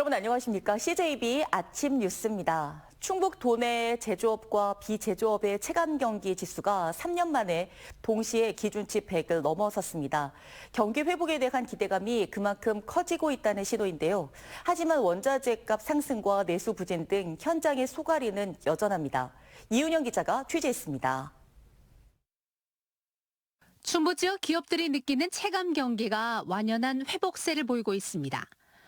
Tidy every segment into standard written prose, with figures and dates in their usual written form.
여러분 안녕하십니까? CJB 아침 뉴스입니다. 충북 도내 제조업과 비제조업의 체감 경기 지수가 3년 만에 동시에 기준치 100을 넘어섰습니다. 경기 회복에 대한 기대감이 그만큼 커지고 있다는 신호인데요. 하지만 원자재 값 상승과 내수 부진 등 현장의 소갈이는 여전합니다. 이윤영 기자가 취재했습니다. 충북 지역 기업들이 느끼는 체감 경기가 완연한 회복세를 보이고 있습니다.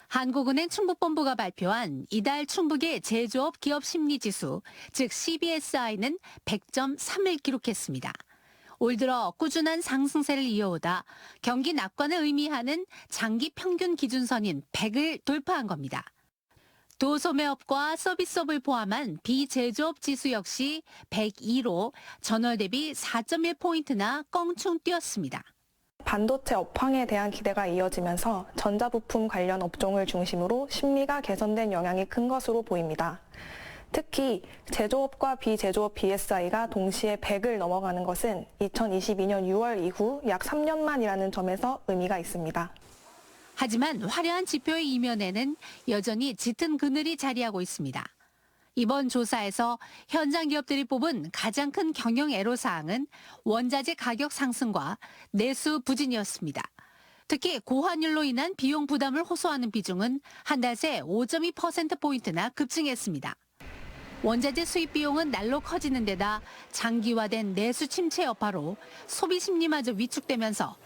한국은행 충북본부가 발표한 이달 충북의 제조업 기업 심리지수, 즉 CBSI는 100.3을 기록했습니다. 올 들어 꾸준한 상승세를 이어오다 경기 낙관을 의미하는 장기 평균 기준선인 100을 돌파한 겁니다. 도소매업과 서비스업을 포함한 비제조업 지수 역시 102로 전월 대비 4.1포인트나 껑충 뛰었습니다. 반도체 업황에 대한 기대가 이어지면서 전자부품 관련 업종을 중심으로 심리가 개선된 영향이 큰 것으로 보입니다. 특히 제조업과 비제조업 BSI가 동시에 100을 넘어가는 것은 2022년 6월 이후 약 3년 만이라는 점에서 의미가 있습니다. 하지만 화려한 지표의 이면에는 여전히 짙은 그늘이 자리하고 있습니다. 이번 조사에서 현장 기업들이 뽑은 가장 큰 경영 애로사항은 원자재 가격 상승과 내수 부진이었습니다. 특히 고환율로 인한 비용 부담을 호소하는 비중은 한 달 새 5.2%포인트나 급증했습니다. 원자재 수입 비용은 날로 커지는 데다 장기화된 내수 침체 여파로 소비 심리마저 위축되면서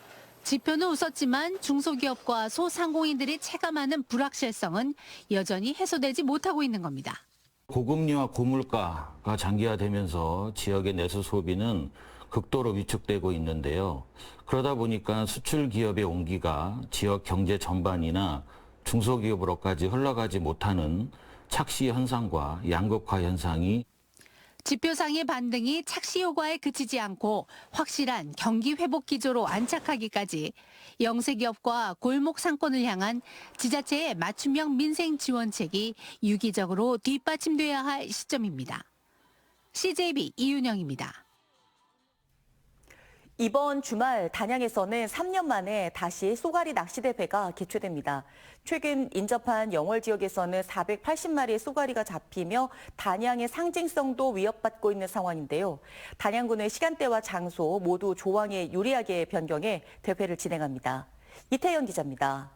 지표는 웃었지만 중소기업과 소상공인들이 체감하는 불확실성은 여전히 해소되지 못하고 있는 겁니다. 고금리와 고물가가 장기화되면서 지역의 내수 소비는 극도로 위축되고 있는데요. 그러다 보니까 수출 기업의 온기가 지역 경제 전반이나 중소기업으로까지 흘러가지 못하는 착시 현상과 양극화 현상이 지표상의 반등이 착시 효과에 그치지 않고 확실한 경기 회복 기조로 안착하기까지 영세기업과 골목 상권을 향한 지자체의 맞춤형 민생 지원책이 유기적으로 뒷받침돼야 할 시점입니다. CJB 이윤영입니다. 이번 주말 단양에서는 3년 만에 다시 쏘가리 낚시대회가 개최됩니다. 최근 인접한 영월 지역에서는 480마리의 쏘가리가 잡히며 단양의 상징성도 위협받고 있는 상황인데요. 단양군의 시간대와 장소 모두 조항에 유리하게 변경해 대회를 진행합니다. 이태현 기자입니다.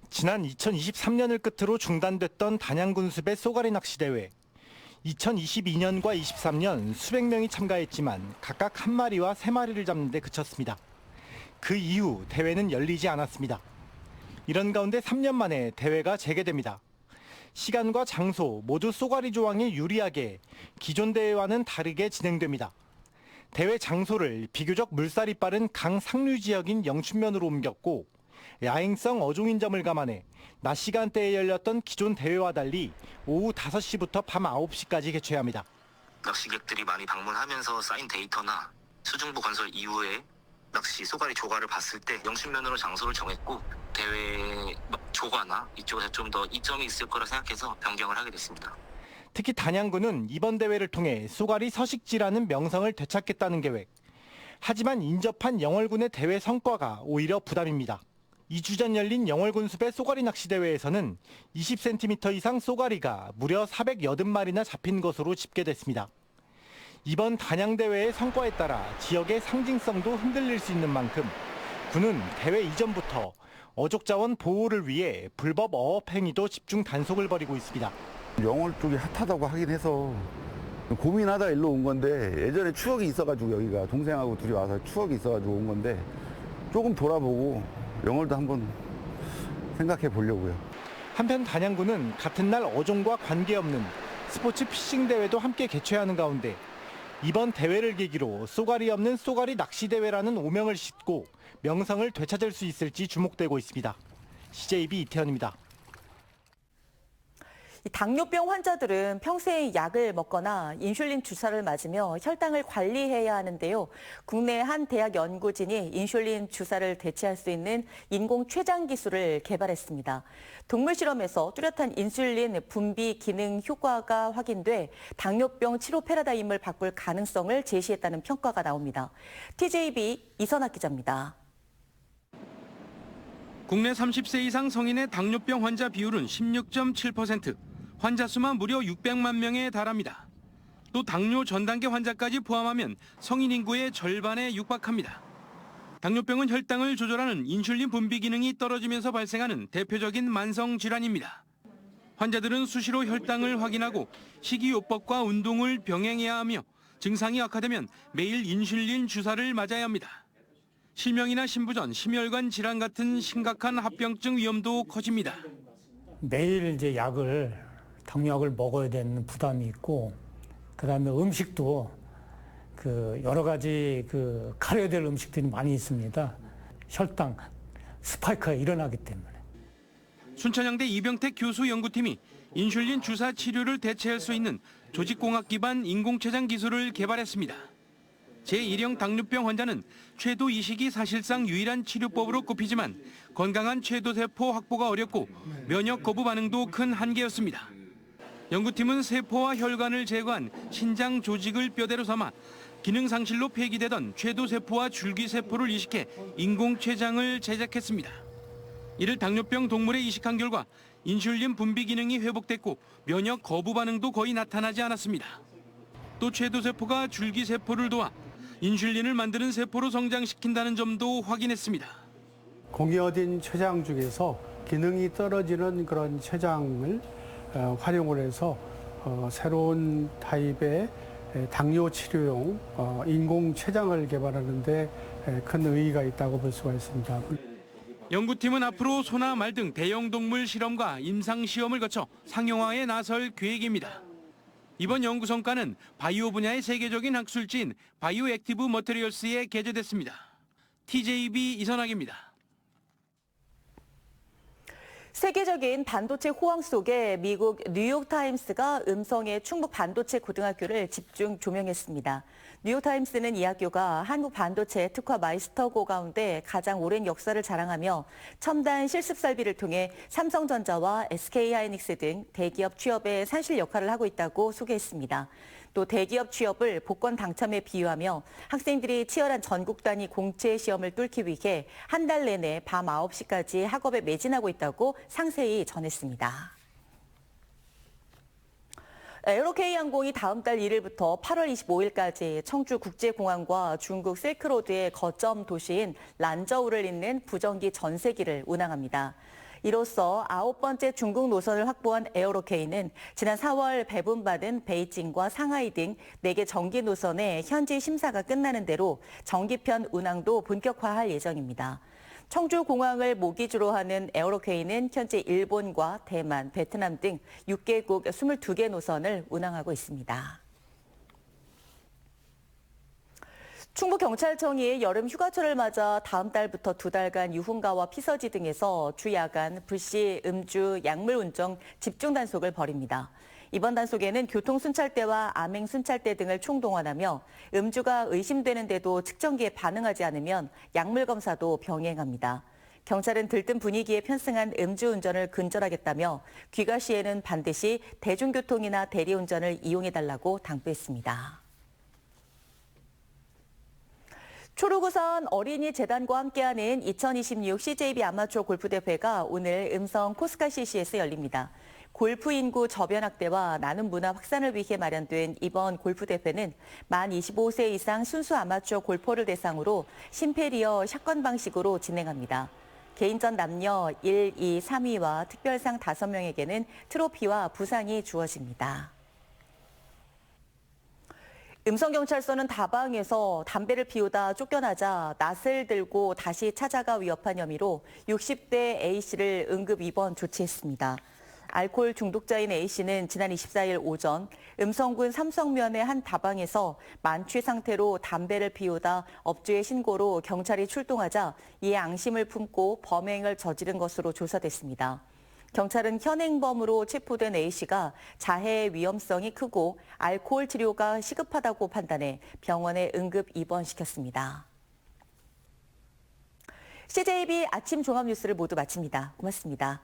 지난 2023년을 끝으로 중단됐던 단양군숲의 쏘가리 낚시대회. 2022년과 23년 수백 명이 참가했지만 각각 한 마리와 세 마리를 잡는 데 그쳤습니다. 그 이후 대회는 열리지 않았습니다. 이런 가운데 3년 만에 대회가 재개됩니다. 시간과 장소 모두 쏘가리 조항에 유리하게 기존 대회와는 다르게 진행됩니다. 대회 장소를 비교적 물살이 빠른 강 상류 지역인 영춘면으로 옮겼고 야행성 어종인점을 감안해 낮 시간대에 열렸던 기존 대회와 달리 오후 5시부터 밤 9시까지 개최합니다. 낚시객들이 많이 방문하면서 쌓인 데이터나 수중부 건설 이후에 낚시 쏘가리 조과를 봤을 때 영춘면으로 장소를 정했고 대회 조과나 이쪽에서 좀 더 이점이 있을 거라 생각해서 변경을 하게 됐습니다. 특히 단양군은 이번 대회를 통해 쏘가리 서식지라는 명성을 되찾겠다는 계획. 하지만 인접한 영월군의 대회 성과가 오히려 부담입니다. 2주 전 열린 영월군숲의 쏘가리 낚시대회에서는 20cm 이상 쏘가리가 무려 480마리나 잡힌 것으로 집계됐습니다. 이번 단양대회의 성과에 따라 지역의 상징성도 흔들릴 수 있는 만큼 군은 대회 이전부터 어족자원 보호를 위해 불법 어업 행위도 집중 단속을 벌이고 있습니다. 영월 쪽이 핫하다고 하긴 해서 고민하다 일로 온 건데 예전에 추억이 있어가지고 여기가 동생하고 둘이 와서 추억이 있어가지고 온 건데 조금 돌아보고 영월도 한번 생각해 보려고요. 한편 단양군은 같은 날 어종과 관계없는 스포츠 피싱 대회도 함께 개최하는 가운데 이번 대회를 계기로 쏘가리 없는 쏘가리 낚시 대회라는 오명을 싣고 명성을 되찾을 수 있을지 주목되고 있습니다. CJB 이태현입니다. 당뇨병 환자들은 평생 약을 먹거나 인슐린 주사를 맞으며 혈당을 관리해야 하는데요. 국내 한 대학 연구진이 인슐린 주사를 대체할 수 있는 인공 췌장 기술을 개발했습니다. 동물 실험에서 뚜렷한 인슐린 분비 기능 효과가 확인돼 당뇨병 치료 패러다임을 바꿀 가능성을 제시했다는 평가가 나옵니다. TJB 이선학 기자입니다. 국내 30세 이상 성인의 당뇨병 환자 비율은 16.7%, 환자 수만 무려 600만 명에 달합니다. 또 당뇨 전 단계 환자까지 포함하면 성인 인구의 절반에 육박합니다. 당뇨병은 혈당을 조절하는 인슐린 분비 기능이 떨어지면서 발생하는 대표적인 만성 질환입니다. 환자들은 수시로 혈당을 확인하고 식이요법과 운동을 병행해야 하며 증상이 악화되면 매일 인슐린 주사를 맞아야 합니다. 실명이나 심부전, 심혈관 질환 같은 심각한 합병증 위험도 커집니다. 매일 이제 당뇨약을 먹어야 되는 부담이 있고, 그다음에 음식도 여러 가지 가려야 될 음식들이 많이 있습니다. 혈당 스파이크가 일어나기 때문에. 순천향대 이병택 교수 연구팀이 인슐린 주사 치료를 대체할 수 있는 조직공학 기반 인공췌장 기술을 개발했습니다. 제1형 당뇨병 환자는 췌도 이식이 사실상 유일한 치료법으로 꼽히지만 건강한 췌도세포 확보가 어렵고 면역 거부 반응도 큰 한계였습니다. 연구팀은 세포와 혈관을 제거한 신장 조직을 뼈대로 삼아 기능 상실로 폐기되던 췌도세포와 줄기세포를 이식해 인공췌장을 제작했습니다. 이를 당뇨병 동물에 이식한 결과 인슐린 분비 기능이 회복됐고 면역 거부 반응도 거의 나타나지 않았습니다. 또 췌도세포가 줄기세포를 도와 인슐린을 만드는 세포로 성장시킨다는 점도 확인했습니다. 공이어진 췌장 중에서 기능이 떨어지는 그런 췌장을 활용을 해서 새로운 타입의 당뇨 치료용 인공 췌장을 개발하는 데 큰 의의가 있다고 볼 수가 있습니다. 연구팀은 앞으로 소나 말 등 대형 동물 실험과 임상 시험을 거쳐 상용화에 나설 계획입니다. 이번 연구 성과는 바이오 분야의 세계적인 학술지인 바이오 액티브 머테리얼스에 게재됐습니다. TJB 이선학입니다. 세계적인 반도체 호황 속에 미국 뉴욕타임스가 음성의 충북 반도체 고등학교를 집중 조명했습니다. 뉴욕타임스는 이 학교가 한국 반도체 특화 마이스터고 가운데 가장 오랜 역사를 자랑하며 첨단 실습 설비를 통해 삼성전자와 SK하이닉스 등 대기업 취업에 산실 역할을 하고 있다고 소개했습니다. 또 대기업 취업을 복권 당첨에 비유하며 학생들이 치열한 전국 단위 공채 시험을 뚫기 위해 한 달 내내 밤 9시까지 학업에 매진하고 있다고 상세히 전했습니다. 에어로케이항공이 다음 달 1일부터 8월 25일까지 청주국제공항과 중국 실크로드의 거점 도시인 란저우를 잇는 부정기 전세기를 운항합니다. 이로써 9번째 중국 노선을 확보한 에어로케이는 지난 4월 배분받은 베이징과 상하이 등 4개 정기 노선의 현지 심사가 끝나는 대로 정기편 운항도 본격화할 예정입니다. 청주공항을 모기지로 하는 에어로케이는 현재 일본과 대만, 베트남 등 6개국 22개 노선을 운항하고 있습니다. 충북경찰청이 여름 휴가철을 맞아 다음 달부터 2달간 유흥가와 피서지 등에서 주야간 불시 음주 약물 운전 집중 단속을 벌입니다. 이번 단속에는 교통순찰대와 암행순찰대 등을 총동원하며 음주가 의심되는데도 측정기에 반응하지 않으면 약물 검사도 병행합니다. 경찰은 들뜬 분위기에 편승한 음주운전을 근절하겠다며 귀가 시에는 반드시 대중교통이나 대리운전을 이용해달라고 당부했습니다. 초록우선 어린이재단과 함께하는 2026 CJB 아마추어 골프대회가 오늘 음성 코스카 CC에서 열립니다. 골프 인구 저변 확대와 나눔 문화 확산을 위해 마련된 이번 골프대회는 만 25세 이상 순수 아마추어 골퍼를 대상으로 심페리어 샷건 방식으로 진행합니다. 개인전 남녀 1, 2, 3위와 특별상 5명에게는 트로피와 부상이 주어집니다. 음성경찰서는 다방에서 담배를 피우다 쫓겨나자 낫을 들고 다시 찾아가 위협한 혐의로 60대 A씨를 응급 입원 조치했습니다. 알코올 중독자인 A씨는 지난 24일 오전 음성군 삼성면의 한 다방에서 만취 상태로 담배를 피우다 업주의 신고로 경찰이 출동하자 이에 앙심을 품고 범행을 저지른 것으로 조사됐습니다. 경찰은 현행범으로 체포된 A씨가 자해의 위험성이 크고 알코올 치료가 시급하다고 판단해 병원에 응급 입원시켰습니다. CJB 아침 종합 뉴스를 모두 마칩니다. 고맙습니다.